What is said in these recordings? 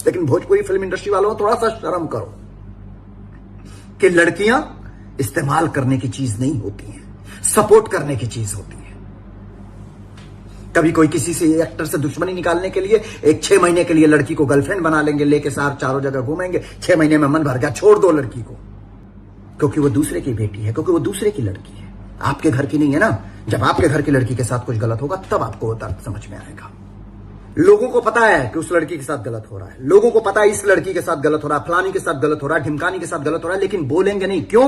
लेकिन Bhojpuri film industry वालों थोड़ा सा शर्म करो कि लड़कियां इस्तेमाल करने की चीज नहीं होती हैं, सपोर्ट करने की चीज होती है। कभी कोई किसी से एक्टर से दुश्मनी निकालने के लिए एक 6 महीने के लिए लड़की को गर्लफ्रेंड बना लेंगे, लेके साथ चारों जगह घूमेंगे, 6 महीने में मन भर गया, छोड़ दो लड़की को, क्योंकि वो दूसरे की बेटी है, क्योंकि वो दूसरे की लड़की है, आपके घर की नहीं है ना। जब आपके घर की लड़की के साथ कुछ गलत होगा तब आपको वो दर्द समझ में आएगा। लोगों को पता है कि उस लड़की के साथ गलत हो रहा है, लोगों को पता है इस लड़की के साथ गलत हो रहा है, फलानी के साथ गलत हो रहा है, ढिमकानी के साथ गलत हो रहा है, लेकिन बोलेंगे नहीं। क्यों?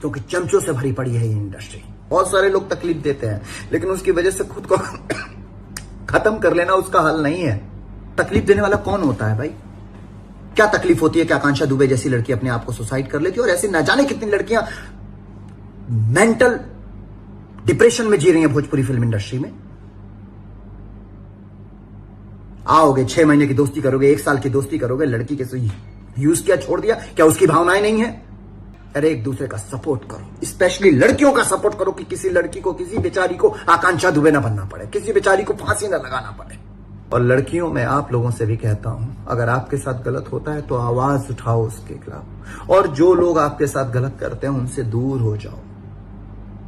क्योंकि चमचों से भरी पड़ी है ये इंडस्ट्री। बहुत सारे लोग तकलीफ देते हैं, लेकिन उसकी वजह से खुद को खत्म कर लेना उसका हल नहीं है। तकलीफ देने वाला कौन होता है भाई? क्या तकलीफ होती है कि आकांक्षा दुबे जैसी लड़की अपने आप को सुसाइड कर लेती है, और ऐसी ना जाने कितनी लड़कियां मेंटल डिप्रेशन में जी रही हैं भोजपुरी फिल्म इंडस्ट्री में। आओगे 6 महीने की दोस्ती करोगे, 1 साल की दोस्ती करोगे, लड़की के यूज किया, छोड़ दिया, क्या उसकी भावनाएं नहीं है? अरे एक दूसरे का सपोर्ट करो, स्पेशली लड़कियों का सपोर्ट करो कि किसी लड़की को, किसी बेचारी को आकांक्षा दुबे ना बनना पड़े, किसी बेचारी को फांसी ना लगाना पड़े। और लड़कियों में आप लोगों से भी कहता हूं, अगर आपके साथ गलत होता है तो आवाज उठाओ उसके खिलाफ, और जो लोग आपके साथ गलत करते हैं उनसे दूर हो जाओ।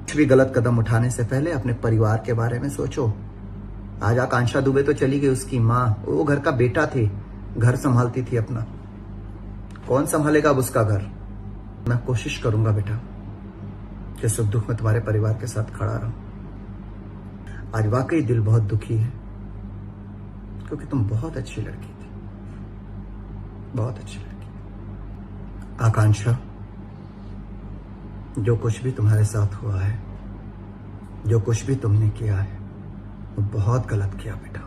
कुछ भी गलत कदम उठाने से पहले अपने परिवार के बारे में सोचो। आज आकांक्षा दुबे तो चली गई, उसकी माँ, वो घर का बेटा थी, घर संभालती थी अपना, कौन संभालेगा अब उसका घर? मैं कोशिश करूंगा बेटा कि सुख दुख में तुम्हारे परिवार के साथ खड़ा रहूं। आज वाकई दिल बहुत दुखी है, क्योंकि तुम बहुत अच्छी लड़की थी, बहुत अच्छी लड़की। आकांक्षा, जो कुछ भी तुम्हारे साथ हुआ है, जो कुछ भी तुमने किया है, वो बहुत गलत किया बेटा।